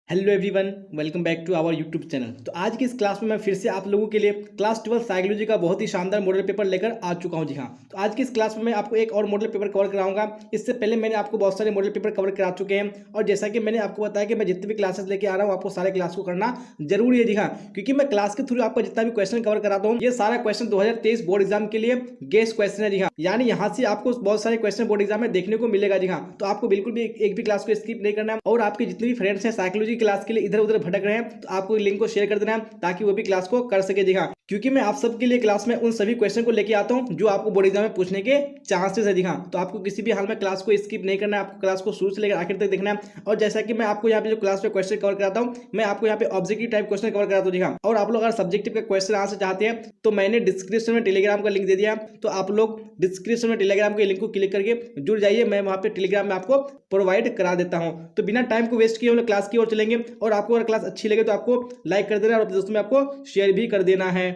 Hello everyone, welcome back to our YouTube channel. तो आज की इस क्लास में मैं फिर से आप लोगों के लिए क्लास 12 साइकोलॉजी का बहुत ही शानदार मॉडल पेपर लेकर आ चुका हूं। जी हाँ, तो आज की इस क्लास में मैं आपको एक और मॉडल पेपर कवर कराऊंगा। इससे पहले मैंने आपको बहुत सारे मॉडल पेपर कवर करा चुके हैं और जैसा कि मैंने आपको बताया कि मैं जितने भी क्लासेस लेके आ रहा हूँ आपको सारे क्लास को करना जरूरी है। जी हाँ, क्योंकि मैं क्लास के थ्रू आपका जितना भी क्वेश्चन कवर कराता हूँ ये सारा क्वेश्चन 2023 बोर्ड एग्जाम के लिए गेस्ट क्वेश्चन है। जी हाँ, यानी यहाँ से आपको बहुत सारे क्वेश्चन बोर्ड एग्जाम में देखने को मिलेगा। जी हाँ, तो आपको बिल्कुल भी एक भी क्लास को स्किप नहीं करना है और आपके जितने भी फ्रेंड्स हैं साइकोलॉजी क्लास के लिए इधर उधर भटक रहे हैं तो आपको लिंक को शेयर कर देना है ताकि वो भी क्लास को कर सके। जी हाँ, क्योंकि मैं आप सबके लिए क्लास में उन सभी क्वेश्चन को लेके आता हूं जो आपको बोर्ड एग्जाम में पूछने के चांसेस है। जी हाँ, तो आपको किसी भी हाल में क्लास को स्किप नहीं करना है, आपको क्लास को शुरू से लेकर आखिर तक देखना है। और जैसा कि मैं आपको यहाँ पे जो क्लास पे क्वेश्चन कवर कराता हूँ मैं आपको यहाँ पे ऑब्जेक्टिव टाइप क्वेश्चन कवर कराता हूँ। जी हाँ, और आप लोग अगर सब्जेक्टिव का क्वेश्चन आंसर चाहते हैं तो मैंने डिस्क्रिप्शन में टेलीग्राम का लिंक दे दिया, तो आप लोग डिस्क्रिप्शन में टेलीग्राम के लिंक को क्लिक करके जुड़ जाइए। मैं वहाँ पे टेलीग्राम में आपको प्रोवाइड करा देता हूँ। तो बिना टाइम को वेस्ट किए हम लोग क्लास की ओर चलेंगे और आपको अगर क्लास अच्छी लगे तो आपको लाइक कर देना और अपने दोस्तों में आपको शेयर भी कर देना है।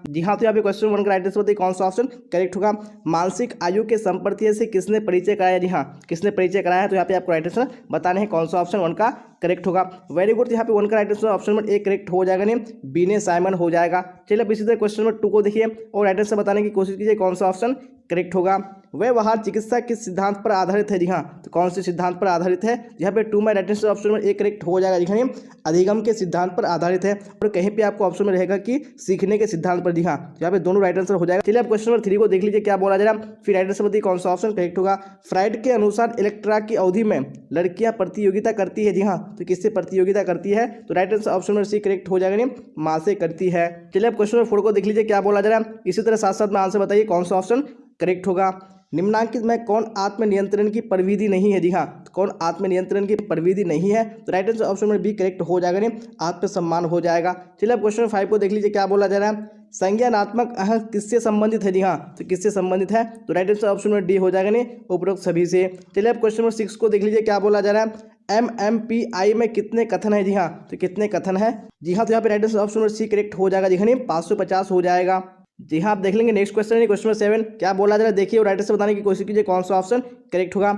जी हाँ, तो यहाँ पे क्वेश्चन 1 का राइट आंसर बताइए कौन सा ऑप्शन करेक्ट होगा। मानसिक आयु के संपर्क से किसने परिचय कराया। जी हाँ, किसने परिचय कराया है, तो यहाँ पे आपको राइट आंसर बताने हैं कौन सा ऑप्शन 1 का करेक्ट होगा। वेरी गुड, यहाँ पे 1 का right answer option number A correct हो जाएगा, नहीं बी ने साइमन हो जाएगा। चलिए अब इसी तरह क्वेश्चन नंबर 2 को देखिए और राइट आंसर बताने की कोशिश कीजिए कौन सा ऑप्शन करेक्ट होगा। व्यवहार चिकित्सा किस सिद्धांत पर आधारित है। जी हाँ, तो कौन से सिद्धांत पर आधारित है, यहाँ पे 2 में right answer option number A correct हो जाएगा। दिखाइए अधिगम के सिद्धांत पर आधारित है और कहीं पे आपको ऑप्शन में रहेगा कि सीखने के सिद्धांत पर। जी हाँ, यहाँ पे दोनों राइट आंसर हो जाएगा। चलिए आप क्वेश्चन नंबर 3 को देख लीजिए क्या बोला जा रहा है, फिर राइट आंसर बताइए कौन सा ऑप्शन करेक्ट होगा। फ्राइड के अनुसार इलेक्ट्रा की अवधि में लड़कियां प्रतियोगिता करती है। जी हाँ, तो किससे प्रतियोगिता करती है, तो right answer option number C correct हो जाएगा, नहीं माँ से करती है। चलिए आप क्वेश्चन नंबर 4 को देख लीजिए क्या बोला जा रहा है, इसी तरह साथ साथ में आंसर बताइए कौन सा ऑप्शन करेक्ट होगा। निम्नांकित में कौन आत्मनियंत्रण की प्रविधि नहीं है। जी हाँ, तो कौन आत्मनियंत्रण की प्रविधि नहीं है, तो राइट आंसर ऑप्शन में बी करेक्ट हो जाएगा, नहीं आत्मसम्मान हो जाएगा। चलिए अब क्वेश्चन 5 को देख लीजिए क्या बोला जा रहा है, संज्ञानात्मक अहं किससे संबंधित है। जी हाँ, तो किससे संबंधित है, तो राइट आंसर ऑप्शन में डी हो जाएगा, नहीं उपरोक्त सभी से। चलिए अब क्वेश्चन नंबर 6 को देख लीजिए क्या बोला जा रहा है, MMPI में कितने कथन है। जी हाँ, तो कितने कथन है। जी हाँ, तो यहाँ पे right answer option number C correct हो जाएगा, जी हाँ 550 हो जाएगा। जी हाँ, आप देख लेंगे नेक्स्ट क्वेश्चन है क्वेश्चन नंबर 7 क्या बोला जा रहा है, देखिए और राइट आंसर बताने की कोशिश कीजिए कौन सा ऑप्शन करेक्ट होगा।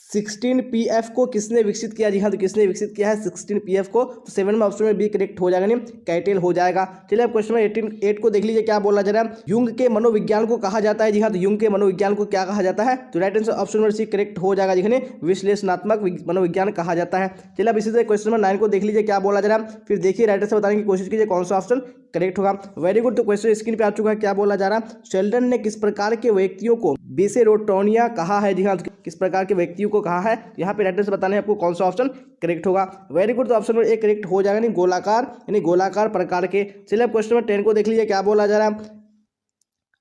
16PF को किसने विकसित किया। जी हाँ, तो किसने विकसित किया है 16PF को, तो 7 में ऑप्शन में बी करेक्ट हो जाएगा, नहीं कैटेल हो जाएगा। चलिए अब क्वेश्चन नंबर 8 को देख लीजिए क्या बोला जा रहा है, युंग के मनोविज्ञान को कहा जाता है। जी हाँ, तो युंग के मनोविज्ञान को क्या कहा जाता है, तो right answer option number C correct हो जाएगा, जिन्हें विश्लेषणात्मक मनोविज्ञान कहा जाता है। चलिए अब इसी तरह क्वेश्चन नंबर 9 को देख लीजिए क्या बोला जा रहा है, फिर देखिए राइट आंसर बताने की कोशिश कीजिए कौन सा ऑप्शन करेक्ट होगा। वेरी गुड, तो क्वेश्चन स्क्रीन पे आ चुका है क्या बोला जा रहा है, शेल्डन ने किस प्रकार के व्यक्तियों को बेसेरोटोनिया कहा है। जी हाँ, किस प्रकार के व्यक्तियों को कहा है, यहाँ पे राइट आंसर बताने हैं आपको कौन सा ऑप्शन करेक्ट होगा। वेरी गुड, तो ऑप्शन नंबर ए करेक्ट हो जाएगा, नहीं गोलाकार यानी गोलाकार प्रकार के। चलिए अब क्वेश्चन नंबर 10 को देख लीजिए क्या बोला जा रहा है,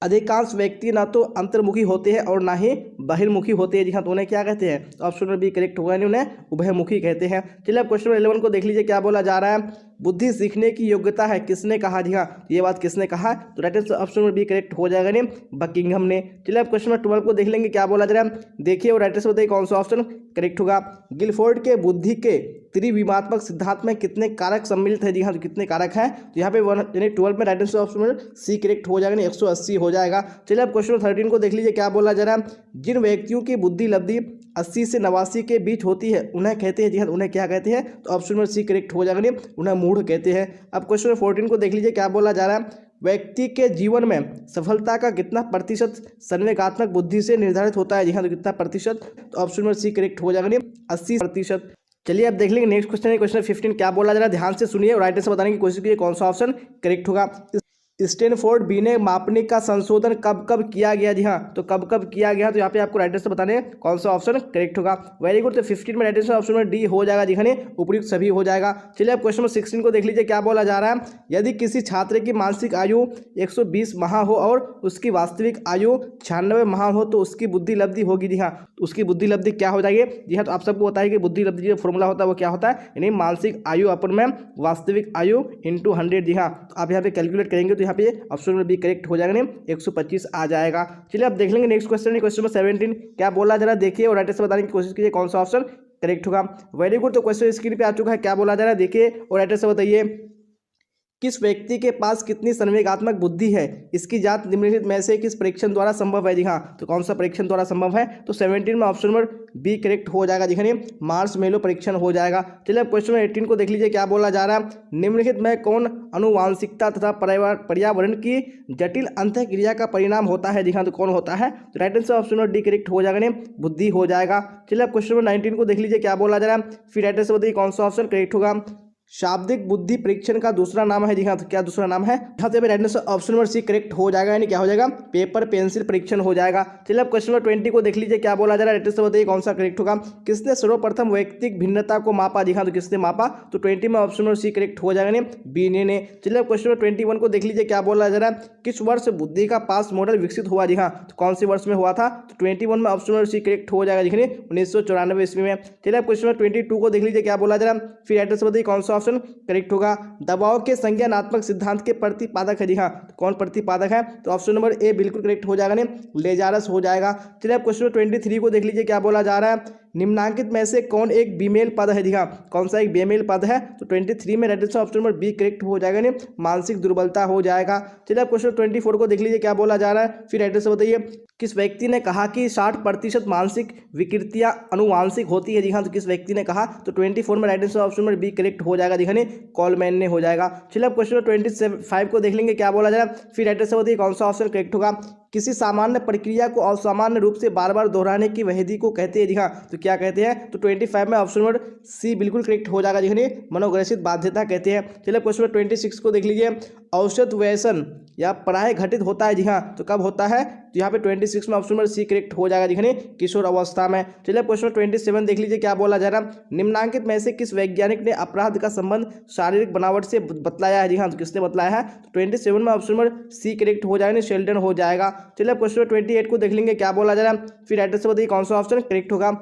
अधिकांश व्यक्ति ना तो अंतर्मुखी होते हैं और ना ही बहिर्मुखी होते हैं। जी हाँ, तो उन्हें क्या कहते हैं, तो ऑप्शन नंबर बी करेक्ट होगा, नहीं उन्हें उभयमुखी कहते हैं। चलिए अब क्वेश्चन नंबर 11 को देख लीजिए क्या बोला जा रहा है, बुद्धि सीखने की योग्यता है किसने कहा। जी हाँ, ये बात किसने कहा, तो right answer option number B correct हो जाएगा, नहीं बकिंघम ने। चलिए अब क्वेश्चन नंबर 12 को देख लेंगे क्या बोला जा रहा है, देखिए और राइट आंसर बताइए कौन सा ऑप्शन करेक्ट होगा। गिलफोर्ड के बुद्धि के त्रिविमात्मक सिद्धांत में कितने कारक सम्मिलित है। जी हाँ, तो कितने कारक हैं, तो यहाँ पे 12 में राइट आंसर ऑप्शन में सी करेक्ट हो जाएगा, 180 हो जाएगा। चलिए अब क्वेश्चन 13 को देख लीजिए क्या बोला जा रहा है, जिन व्यक्तियों की बुद्धि लब्धि 80 से 89 के बीच होती है उन्हें कहते हैं। जी हाँ, उन्हें क्या कहते हैं, तो ऑप्शन में सी करेक्ट हो जाएगा, नहीं उन्हें मूढ़ कहते हैं। अब क्वेश्चन 14 को देख लीजिए क्या बोला जा रहा है, व्यक्ति के जीवन में सफलता का कितना प्रतिशत संवेगात्मक बुद्धि से निर्धारित होता है। जी हाँ, तो कितना प्रतिशत, तो ऑप्शन में सी करेक्ट हो जाएगा, नहीं 80%। चलिए अब देख लेंगे नेक्स्ट क्वेश्चन है क्वेश्चन 15 क्या बोला जा रहा है, ध्यान से सुनिए और राइट आंसर बताने की कोशिश कीजिए कौन सा ऑप्शन करेक्ट होगा। स्टैनफोर्ड बिने मापनिक का संशोधन कब कब किया गया। जी हाँ, तो कब कब किया गया, तो यहाँ पे आपको राइट आंसर बताने कौन सा ऑप्शन करेक्ट होगा। वेरी गुड, तो 15 में राइट आंसर ऑप्शन में डी हो जाएगा, दिखाने उपयुक्त सभी हो जाएगा। चलिए अब क्वेश्चन नंबर 16 को देख लीजिए क्या बोला जा रहा है, यदि किसी छात्र की मानसिक आयु 120 माह हो और उसकी वास्तविक आयु 96 माह हो तो उसकी बुद्धि लब्धि होगी। जी हाँ, तो उसकी बुद्धि लब्धि क्या हो जाएगी। जी हाँ, तो आप सबको बताइए कि बुद्धि लब्धि जो फॉर्मूला होता है वो क्या होता है, यानी मानसिक आयु अपन में वास्तविक आयु इंटू 100। जी हाँ, तो आप यहाँ पे कैलकुलेट करेंगे तो यहाँ पे ऑप्शन भी करेक्ट हो जाएगा, नहीं 125 आ जाएगा। चलिए अब देख लेंगे नेक्स्ट क्वेश्चन क्वेश्चन नंबर 17 क्या बोला जा रहा है, देखिए और राइट आंसर बताने की कोशिश कीजिए कौन सा ऑप्शन करेक्ट होगा। वेरी गुड, तो क्वेश्चन स्क्रीन पे आ चुका है क्या बोला जा रहा है, देखिए और राइट आंसर बताइए। किस व्यक्ति के पास कितनी संवेगात्मक बुद्धि है, इसकी जांच निम्नलिखित में से किस परीक्षण द्वारा संभव है। जी हाँ, तो कौन सा परीक्षण द्वारा संभव है, तो 17 में ऑप्शन नंबर बी करेक्ट हो जाएगा। देखिए मार्शमैलो परीक्षण हो जाएगा। चलिए अब क्वेश्चन नंबर 18 को देख लीजिए, क्या बोला जा रहा है, निम्नलिखित में कौन अनुवांशिकता तथा पर्यावरण की जटिल अंतःक्रिया का परिणाम होता है। जी हाँ, तो कौन होता है, तो right answer option number D correct हो जाएगा, बुद्धि हो जाएगा। चलिए अब क्वेश्चन नंबर 19 को देख लीजिए, क्या बोला जा रहा है, फिर राइट आंसर बताइए कौन सा ऑप्शन करेक्ट होगा। शाब्दिक बुद्धि परीक्षण का दूसरा नाम है। जी हाँ, तो क्या दूसरा नाम है, यहाँ पे right answer option number C correct हो जाएगा, यानी क्या हो जाएगा, पेपर पेंसिल परीक्षण हो जाएगा। चलिए अब क्वेश्चन नंबर 20 को देख लीजिए, क्या बोला जा रहा है, राइट आंसर बताइए कौन सा करेक्ट होगा। किसने सर्वप्रथम वैयक्तिक भिन्नता को मापा। जी हाँ, तो किसने मापा, तो 20 में ऑप्शन नंबर सी करेक्ट हो जाएगा, बी ने। चलिए अब क्वेश्चन नंबर 21 को देख लीजिए, क्या बोला जा रहा है, किस वर्ष बुद्धि का पास मॉडल विकसित हुआ। जी हाँ, तो कौन से वर्ष में हुआ था, तो 21 में ऑप्शन नंबर सी करेक्ट हो जाएगा, देखिए 1994 ईस्वी में। चलिए अब क्वेश्चन नंबर 22 को देख लीजिए, क्या बोला जा रहा है, फिर राइट आंसर बताइए कौन सा ऑप्शन करेक्ट होगा। दबाव के संज्ञानात्मक सिद्धांत के प्रतिपादक है। जी हाँ, तो कौन प्रतिपादक है, तो ऑप्शन नंबर ए बिल्कुल करेक्ट हो जाएगा, लेजारस हो जाएगा। चलिए अब क्वेश्चन नंबर 23 को देख लीजिए, क्या बोला जा रहा है, निम्नांकित में से कौन एक बीमेल पद है। जी हाँ, कौन सा एक बेमेल पद है, तो 23 में right answer option number B correct हो जाएगा, मानसिक दुर्बलता हो जाएगा। चलिए अब क्वेश्चन 24 को देख लीजिए, क्या बोला जा रहा है, फिर राइट आंसर बताइए, किस व्यक्ति ने कहा कि 60% मानसिक विकृतियां अनुवांशिक होती है। जी हाँ, तो किस व्यक्ति ने कहा, तो 24 में right answer option number B correct हो जाएगा, दिखाने कॉलमैन ने हो जाएगा। चलिए अब क्वेश्चन 25 को देख लेंगे, क्या बोला जा रहा है, फिर राइट आंसर बताइए कौन सा ऑप्शन करेक्ट होगा। किसी सामान्य प्रक्रिया को असामान्य रूप से बार बार दोहराने की विधि को कहते हैं। जी हाँ, तो क्या कहते हैं, तो 25 में ऑप्शन नंबर सी बिल्कुल करेक्ट हो जाएगा, जिन्हें मनोग्रसित बाध्यता कहते हैं। चलिए क्वेश्चन 26 को देख लीजिए, औसत व्यसन या प्राय घटित होता है। जी हाँ, तो कब होता है, तो यहाँ पे 26 में ऑप्शन नंबर सी करेक्ट हो जाएगा, दिखने किशोर अवस्था में। चलिए क्वेश्चन 27 देख लीजिए, क्या बोला जा रहा है, निम्नांकित में से किस वैज्ञानिक ने अपराध का संबंध शारीरिक बनावट से बतलाया है। जी हाँ, तो किसने बतलाया है, तो 27 में ऑप्शन नंबर सी करेक्ट हो जाएगा, शेल्डन हो जाएगा। चलिए क्वेश्चन 28 को देख लेंगे, क्या बोला जा रहा है, फिर राइट आंसर बताइए कौन सा ऑप्शन करेक्ट होगा।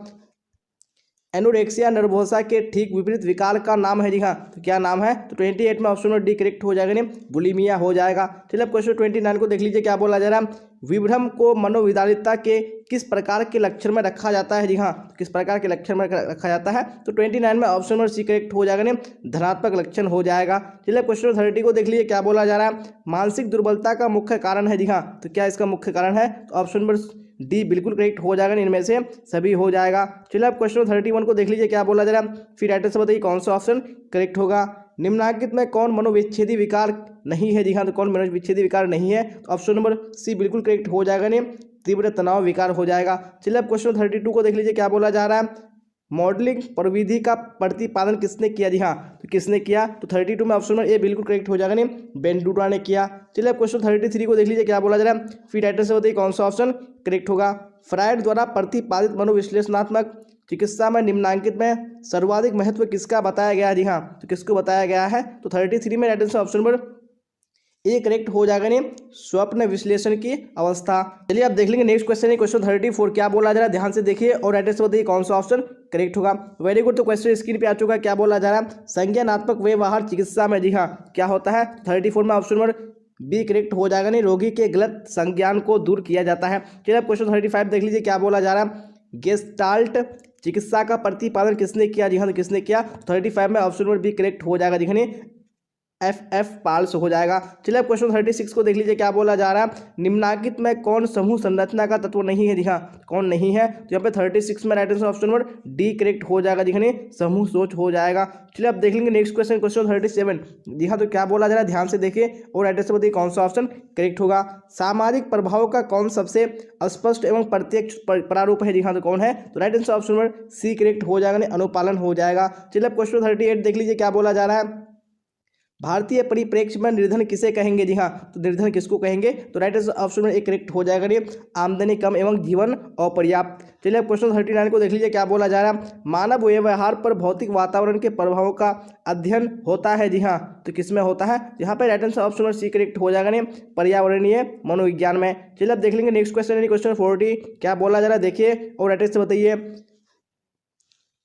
एनोरेक्सिया नर्वोसा के ठीक विपरीत विकार का नाम है। जी हाँ, तो क्या नाम है, तो 28 में ऑप्शन नंबर डी करेक्ट हो जाएगा, बुलिमिया हो जाएगा। चलिए अब क्वेश्चन 29 को देख लीजिए, क्या बोला जा रहा है, विभ्रम को मनोविदारिता के किस प्रकार के लक्षण में रखा जाता है। जी हाँ, तो किस प्रकार के लक्षण में रखा जाता है, तो 29 में ऑप्शन नंबर सी करेक्ट हो जाएगा, धनात्मक लक्षण हो जाएगा। चलिए क्वेश्चन 30 को देख लीजिए, क्या बोला जा रहा है, मानसिक दुर्बलता का मुख्य कारण है। जी हाँ, तो क्या इसका मुख्य कारण है, तो ऑप्शन नंबर डी बिल्कुल करेक्ट हो जाएगा, इनमें से सभी हो जाएगा। चलिए अब क्वेश्चन 31 को देख लीजिए, क्या बोला जा रहा है, फिर राइट आंसर बताइए कौन सा ऑप्शन करेक्ट होगा। निम्नांकित में कौन मनोविच्छेदी विकार नहीं है। जी हाँ, तो कौन मनोविच्छेदी विकार नहीं है, तो ऑप्शन नंबर सी बिल्कुल करेक्ट हो जाएगा, तीव्र तनाव विकार हो जाएगा। चलिए अब क्वेश्चन 32 को देख लीजिए, क्या बोला जा रहा है, मॉडलिंग प्रविधि का प्रतिपादन किसने किया। जी हाँ, तो किसने किया, तो 32 में ऑप्शन नंबर ए बिल्कुल करेक्ट हो जाएगा, बेंडूरा ने किया। चलिए अब क्वेश्चन 33 को देख लीजिए, क्या बोला जा रहा है, फिर राइटर से बताइए कौन सा ऑप्शन करेक्ट होगा। फ्रायड द्वारा प्रतिपादित मनोविश्लेषणात्मक चिकित्सा में निम्नांकित में सर्वाधिक महत्व किसका बताया गया है। जी हाँ, तो किसको बताया गया है, तो 33 में right answer option number A correct हो जाएगा, स्वप्न विश्लेषण की अवस्था। चलिए अब देख लेंगे नेक्स्ट क्वेश्चन है क्वेश्चन 34, क्या बोला जा रहा है, ध्यान से देखिए और राइट आंसर बताइए कौन सा ऑप्शन करेक्ट होगा। वेरी गुड, तो क्वेश्चन स्क्रीन पे आ चुका है, क्या बोला जा रहा है, संज्ञानात्मक व्यवहार चिकित्सा में। जी हाँ, क्या होता है, 34 में ऑप्शन नंबर बी करेक्ट हो जाएगा, रोगी के गलत संज्ञान को दूर किया जाता है। चलिए अब क्वेश्चन 35 देख लीजिए, क्या बोला जा रहा है, गेस्टाल्ट चिकित्सा का प्रतिपादन किसने किया। जी हाँ, तो किसने किया, 35 में ऑप्शन नंबर बी करेक्ट हो जाएगा, दिखने एफ पाल्स हो जाएगा। चलिए अब क्वेश्चन 36 को देख लीजिए, क्या बोला जा रहा है, निम्नांकित में कौन समूह संरचना का तत्व नहीं है। जी हाँ, कौन नहीं है, तो यहाँ पे 36 में right answer option number D correct हो जाएगा, दिखने समूह सोच हो जाएगा। चलिए अब देख लेंगे नेक्स्ट क्वेश्चन क्वेश्चन 37। जी हाँ, तो क्या बोला जा रहा है, ध्यान से देखिए और राइट आंसर बताइए कौन सा ऑप्शन करेक्ट होगा। सामाजिक प्रभाव का कौन सबसे स्पष्ट एवं प्रत्यक्ष प्रारूप है। जी हाँ, तो कौन है, तो right answer option number C correct हो जाएगा, अनुपालन हो जाएगा। चलिए अब क्वेश्चन 38 देख लीजिए, क्या बोला जा रहा है, भारतीय परिप्रेक्ष्य में निर्धन किसे कहेंगे। जी हाँ, तो निर्धन किसको कहेंगे, तो राइट आंसर ऑप्शन में एक करेक्ट हो जाएगा, आमदनी कम एवं जीवन अपर्याप्त। चलिए अब क्वेश्चन 39 को देख लीजिए, क्या बोला जा रहा है, मानव व्यवहार पर भौतिक वातावरण के प्रभावों का अध्ययन होता है। जी हाँ, तो किसमें होता है, यहाँ पे राइट आंसर ऑप्शन में सी करेक्ट हो जाएगा, पर्यावरणीय मनोविज्ञान में। चलिए अब देख लेंगे नेक्स्ट क्वेश्चन क्वेश्चन 40, क्या बोला जा रहा है, देखिए और राइट आंसर बताइए।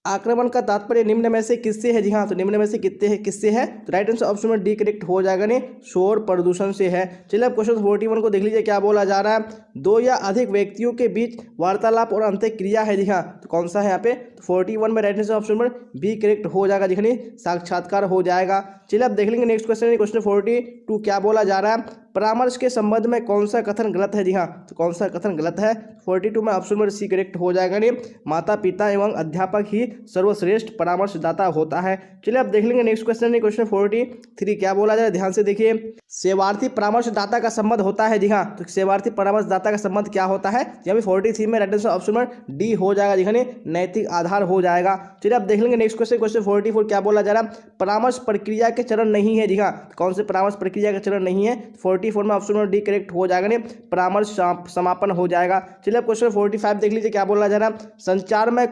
आक्रमण का तात्पर्य निम्न में से किससे है। जी हाँ, तो निम्न में से किससे है, तो राइट आंसर ऑप्शन में डी करेक्ट हो जाएगा, शोर प्रदूषण से है। चलिए अब क्वेश्चन 41 को देख लीजिए, क्या बोला जा रहा है, दो या अधिक व्यक्तियों के बीच वार्तालाप और अंत्यक्रिया है जी हाँ। तो कौन सा है यहाँ पे? 41 में right answer option number B correct हो जाएगा जी हाँ, साक्षात्कार हो जाएगा। चलिए अब देख लेंगे नेक्स्ट क्वेश्चन, क्वेश्चन 42 क्या बोला जा रहा है? परामर्श के संबंध में कौन सा कथन गलत है जी हाँ। तो कौन सा कथन गलत है? 42 में ऑप्शन नंबर सी करेक्ट हो जाएगा नहीं, माता पिता एवं अध्यापक ही सर्वश्रेष्ठ परामर्शदाता होता है। चलिए अब देख लेंगे नेक्स्ट क्वेश्चन, क्वेश्चन 43 क्या बोला जाए, ध्यान से देखिए। सेवार्थी परामर्शदाता का संबंध होता है जी हाँ। तो सेवार्थी परामर्शदाता का संबंध क्या होता है? यहाँ पे 43 में right answer option number D हो जाएगा जी हाँ, नैतिक आधार हो जाएगा। चलिए अब देख लेंगे नेक्स्ट क्वेश्चन, क्वेश्चन 44 क्या बोला जा रहा है? परामर्श प्रक्रिया के चरण नहीं है जी हाँ। कौन से परामर्श प्रक्रिया के चरण नहीं है? 44 में ऑप्शन नंबर डी करेक्ट हो जाएगा, परामर्श समापन हो जाएगा। चलिए अब क्वेश्चन 45 देख लीजिए क्या बोला जा रहा है? संचार में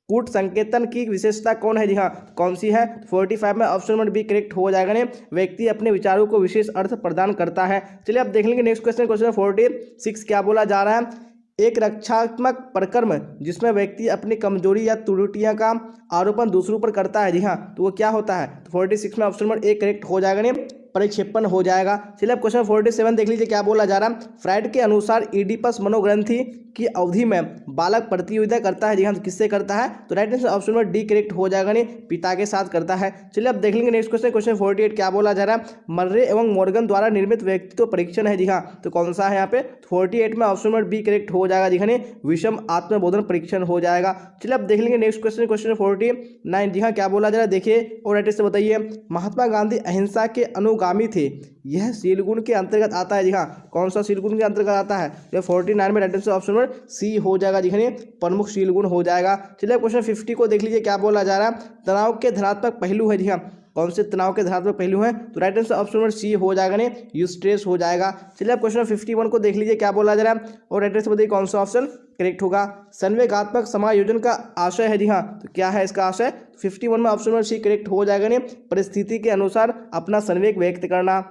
कूट संकेतन की विशेषता कौन है जी हाँ। कौन सी है? 45 में ऑप्शन नंबर बी करेक्ट हो जाएगा, व्यक्ति अपने विचारों को विशेष अर्थ प्रदान करता है। चलिए अब देख लेंगे नेक्स्ट क्वेश्चन, क्वेश्चन 46 क्या बोला जा रहा है? एक रक्षात्मक प्रकर्म जिसमें व्यक्ति अपनी कमजोरी या त्रुटियां का आरोपण दूसरों पर करता है जी हाँ। तो वो क्या होता है? तो 46 में ऑप्शन नंबर ए करेक्ट हो जाएगा, परिक्षेपण हो जाएगा। चलिए अब क्वेश्चन 47 देख लीजिए क्या बोला जा रहा है? फ्राइड के अनुसार इडिपस मनोग्रंथि की अवधि में बालक प्रतियोगिता करता है जी हाँ। तो किससे करता है? तो right answer option number D correct हो जाएगा, पिता के साथ करता है। चलिए अब देख लेंगे नेक्स्ट क्वेश्चन, क्वेश्चन 48 क्या बोला जा रहा है? मर्रे एवं मॉर्गन द्वारा निर्मित व्यक्तित्व परीक्षण है जी हाँ। तो कौन सा है यहाँ पे? 48 में ऑप्शन नंबर बी करेक्ट हो जाएगा जी हाँ, विषम आत्मबोधन परीक्षण हो जाएगा। चलिए अब देख लेंगे नेक्स्ट क्वेश्चन, क्वेश्चन 49 जी हाँ क्या बोला जा रहा है? देखिए और राइट से बताइए। महात्मा गांधी अहिंसा के अनुगामी थे, यह शील गुण के अंतर्गत आता है जी हाँ। कौन सा शील गुण के अंतर्गत आता है? तो 49 में right answer option number C हो जाएगा जी हाँ, प्रमुख शील गुण हो जाएगा। चलिए क्वेश्चन 50 को देख लीजिए क्या बोला जा रहा है? तनाव के धनात्मक पहलू है जी हाँ। कौन से तनाव के धनात्मक पहलू हैं? तो right answer option number C हो जाएगा, यूस्ट्रेस हो जाएगा। चलिए अब क्वेश्चन 51 को देख लीजिए क्या बोला जा रहा है? और राइट आंसर बताइए कौन सा ऑप्शन करेक्ट होगा? संवेगात्मक समायोजन का आशय है जी हाँ। तो क्या है इसका आशय? 51 में ऑप्शन नंबर सी करेक्ट हो जाएगा, परिस्थिति के अनुसार अपना संवेग व्यक्त करना।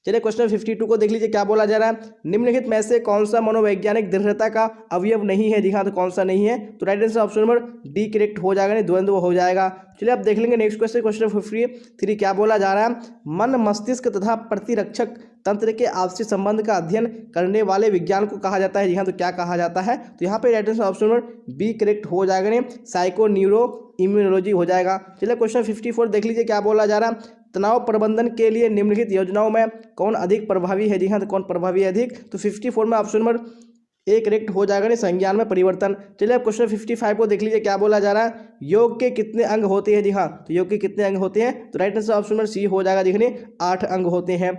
चलिए क्वेश्चन 52 को देख लीजिए क्या बोला जा रहा है? निम्नलिखित में से कौन सा मनोवैज्ञानिक दृढ़ता का अवयव नहीं है जी हाँ। तो कौन सा नहीं है? तो right answer option number D correct हो जाएगा, द्वंद्व हो जाएगा। चलिए अब देख लेंगे नेक्स्ट क्वेश्चन, क्वेश्चन 53 क्या बोला जा रहा है? मन मस्तिष्क तथा प्रतिरक्षक तंत्र के आपसी संबंध का अध्ययन करने वाले विज्ञान को कहा जाता है जी हाँ। तो क्या कहा जाता है? तो यहाँ पे right answer option number B correct हो जाएगा, साइको न्यूरो इम्यूनोलॉजी हो जाएगा। चलिए क्वेश्चन 54 देख लीजिए क्या बोला जा रहा है? तनाव प्रबंधन के लिए निम्नलिखित योजनाओं में कौन अधिक प्रभावी है जी हाँ। तो कौन प्रभावी है अधिक? तो 54 में ऑप्शन नंबर ए करेक्ट हो जाएगा, संज्ञान में परिवर्तन। चलिए अब क्वेश्चन 55 को देख लीजिए क्या बोला जा रहा है? योग के कितने अंग होते हैं जी हाँ। तो योग के कितने अंग होते हैं? तो right answer option number C हो जाएगा, देखिए 8 अंग होते हैं।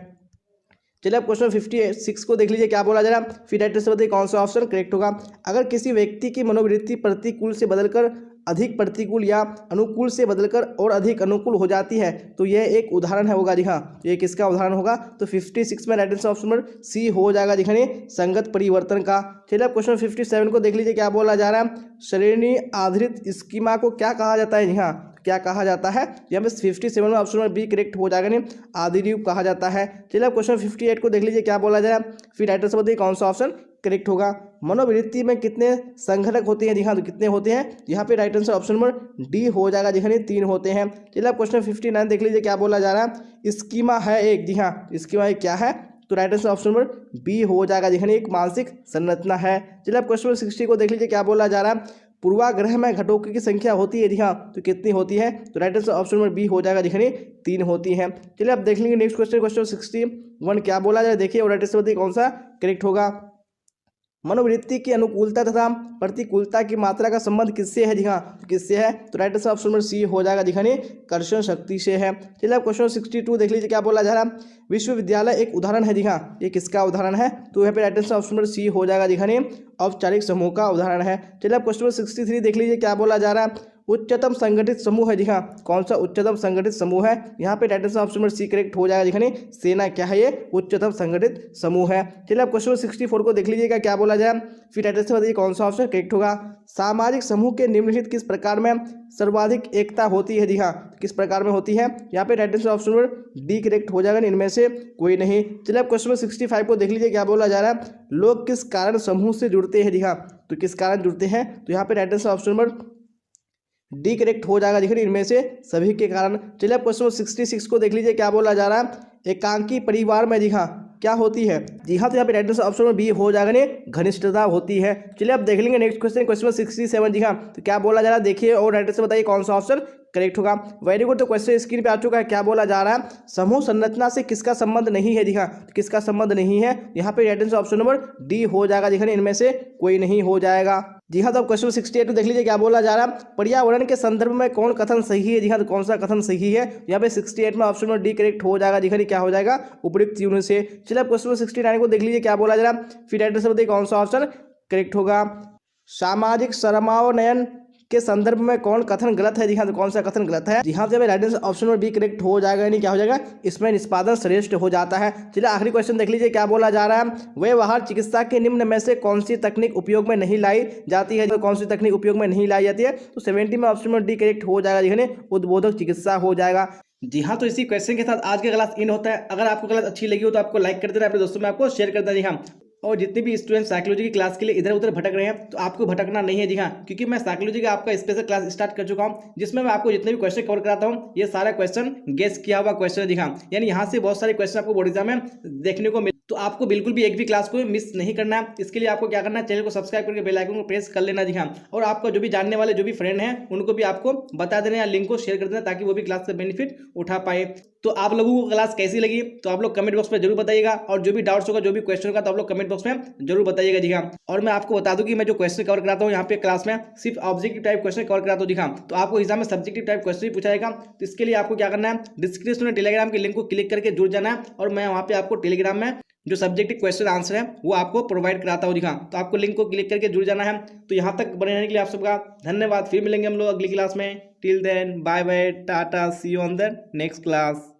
चलिए अब क्वेश्चन 56 को देख लीजिए क्या बोला जा रहा है? फिर राइट आंसर बताइए कौन सा ऑप्शन करेक्ट होगा? अगर किसी व्यक्ति की मनोवृत्ति प्रतिकूल से बदलकर अधिक प्रतिकूल या अनुकूल से बदलकर और अधिक अनुकूल हो जाती है तो यह एक उदाहरण है होगा जी हाँ। तो ये किसका उदाहरण होगा? तो 56 में right answer option number C हो जाएगा जी हाँ, संगत परिवर्तन का। चलिए अब क्वेश्चन 57 को देख लीजिए क्या बोला जा रहा है? श्रेणी आधारित स्कीमा को क्या कहा जाता है जी हाँ। क्या कहा जाता है? यहाँ पे 57 में ऑप्शन नंबर बी करेक्ट हो जाएगा, आदिरूप कहा जाता है। चलिए अब क्वेश्चन 58 को देख लीजिए क्या बोला जा रहा है? फिर राइट आंसर बताइए कौन सा ऑप्शन करेक्ट होगा? मनोवृत्ति में कितने संघटक होते हैं जी हाँ। तो कितने होते हैं? यहाँ पे right answer option number D हो जाएगा जी हाँ, 3 होते हैं। चलिए अब क्वेश्चन 59 देख लीजिए क्या बोला जा रहा है? स्कीमा है एक जी हाँ। स्कीमा एक क्या है? तो right answer option number B हो जाएगा जी हाँ, एक मानसिक संरचना है। चलिए अब क्वेश्चन 60 को देख लीजिए क्या बोला जा रहा है? पूर्वाग्रह में घटकों की संख्या होती है जी हाँ। तो कितनी होती है? तो right answer option number B हो जाएगा जी हाँ, 3 होती हैं। चलिए अब देख लेंगे नेक्स्ट क्वेश्चन, क्वेश्चन 61 क्या बोला जाए? देखिए और राइट आंसर बताइए कौन सा करेक्ट होगा? मनोवृत्ति की अनुकूलता तथा प्रतिकूलता की मात्रा का संबंध किससे है जी हाँ। तो किससे है? तो right answer option number C हो जाएगा जी हाँ, कर्षण शक्ति से है। चलिए अब क्वेश्चन 62 देख लीजिए क्या बोला जा रहा है? विश्वविद्यालय एक उदाहरण है जी हाँ। ये किसका उदाहरण है? तो यहाँ पे right answer option number C हो जाएगा जी हाँ, औपचारिक समूह का उदाहरण है। चलिए अब क्वेश्चन 63 देख लीजिए क्या बोला जा रहा है? उच्चतम संगठित समूह है जी हाँ। कौन सा उच्चतम संगठित समूह है? यहाँ पे right answer option number C correct हो जाएगा जी हाँ, सेना क्या है? ये उच्चतम संगठित समूह है। चलिए अब क्वेश्चन 64 को देख लीजिएगा क्या बोला जाए? फिर राइट आंसर बताइए कौन सा ऑप्शन करेक्ट होगा? सामाजिक समूह के निम्नलिखित किस प्रकार में सर्वाधिक एकता होती है जी हाँ। किस प्रकार में होती है? यहाँ पे right answer option number D correct हो जाएगा, इनमें से कोई नहीं। चलिए अब क्वेश्चन 65 को देख लीजिए क्या बोला जा रहा है? लोग किस कारण समूह से जुड़ते हैं जी हाँ। तो किस कारण जुड़ते हैं? तो यहाँ पे right answer option number D correct हो जाएगा, देखिए इनमें से सभी के कारण। चलिए अब क्वेश्चन 66 को देख लीजिए क्या बोला जा रहा है? एकांकी परिवार में जी हाँ क्या होती है? जी हाँ, तो यहाँ पे right answer option number B हो जाएगा, नहीं घनिष्ठता होती है। चलिए अब देख लेंगे नेक्स्ट क्वेश्चन, क्वेश्चन 67। जी हाँ, तो क्या बोला जा रहा है देखिए और राइट आंसर बताइए कौन सा ऑप्शन करेक्ट होगा। Very good. तो क्वेश्चन स्क्रीन पे आ चुका है। क्या बोला जा रहा है? समूह संरचना से किसका संबंध नहीं है? जी हाँ, किसका संबंध नहीं है? यहाँ पे right answer option number D हो जाएगा। देखिए इनमें से कोई नहीं हो जाएगा। जी हाँ, तो अब क्वेश्चन 68 देख लीजिए। क्या बोला जा रहा है? पर्यावरण के संदर्भ में कौन कथन सही है? जी हाँ, तो कौन सा कथन सही है? यहाँ पे 68 में ऑप्शन नंबर डी करेक्ट हो जाएगा। जी हाँ, क्या हो जाएगा? उपयुक्त यूनिट से। चलिए अब क्वेश्चन 69 को देख लीजिए। क्या बोला जा रहा है? फिर राइट आंसर बताइए कौन सा ऑप्शन करेक्ट होगा। सामाजिक समावनयन के संदर्भ में कौन कथन गलत है? जी हाँ, तो कौन सा कथन गलत है? जी हाँ, जब right answer option number B correct हो जाएगा, यानी क्या हो जाएगा? इसमें निष्पादन श्रेष्ठ हो जाता है। चलिए आखिरी क्वेश्चन देख लीजिए। क्या बोला जा रहा है? व्यवहार चिकित्सा के निम्न में से कौन सी तकनीक उपयोग में नहीं लाई जाती है? कौन सी तकनीक उपयोग में नहीं लाई जाती है? तो 70 में ऑप्शन नंबर डी करेक्ट हो जाएगा। जी उद्बोधक चिकित्सा हो जाएगा। जी हाँ, तो इसी क्वेश्चन के साथ आज का क्लास इन होता है। अगर आपको क्लास अच्छी लगी हो तो आपको लाइक कर देना, अपने दोस्तों में आपको शेयर कर देना। जी हाँ, और जितने भी स्टूडेंट साइकोलॉजी की क्लास के लिए इधर उधर भटक रहे हैं तो आपको भटकना नहीं है। जी हाँ, क्योंकि मैं साइकोलॉजी का आपका स्पेशल क्लास स्टार्ट कर चुका हूँ, जिसमें मैं आपको जितने भी क्वेश्चन कवर कराता हूँ ये सारा क्वेश्चन गेस किया हुआ क्वेश्चन है। जी हाँ, यानी यहाँ से बहुत सारे क्वेश्चन आपको बोर्ड एग्जाम में देखने को मिले, तो आपको बिल्कुल भी एक भी क्लास को मिस नहीं करना है। इसके लिए आपको क्या करना है? चैनल को सब्सक्राइब करके बेल आइकन को प्रेस कर लेना। जी हाँ, और आपका जो भी जानने वाले जो भी फ्रेंड हैं उनको भी आपको बता देना या लिंक को शेयर कर देना, ताकि वो भी क्लास का बेनिफिट उठा पाए। तो आप लोगों को क्लास कैसी लगी तो आप लोग कमेंट बॉक्स में जरूर बताइएगा, और जो भी डाउट्स होगा जो भी क्वेश्चन होगा तो आप लोग कमेंट बॉक्स में जरूर बताइएगा। जी हाँ, और मैं आपको बता दूं कि मैं जो क्वेश्चन कवर कराता हूँ यहाँ पे क्लास में सिर्फ ऑब्जेक्टिव टाइप क्वेश्चन कवर कराता हूँ। जी हाँ, तो आपको एग्जाम में सब्जेक्टिव टाइप क्वेश्चन भी पूछा जाएगा। तो इसके लिए आपको क्या करना है? डिस्क्रिप्शन में टेलीग्राम के लिंक को क्लिक करके जुड़ जाना है, और मैं वहाँ पे आपको टेलीग्राम में जो सब्जेक्टिव क्वेश्चन आंसर है वो आपको प्रोवाइड कराता हूँ। जी हाँ, तो आपको लिंक को क्लिक करके जुड़ जाना है। तो यहाँ तक बने रहने के लिए आप सबका धन्यवाद। फिर मिलेंगे हम लोग अगली क्लास में। Till then bye bye, tata, see you on the next class.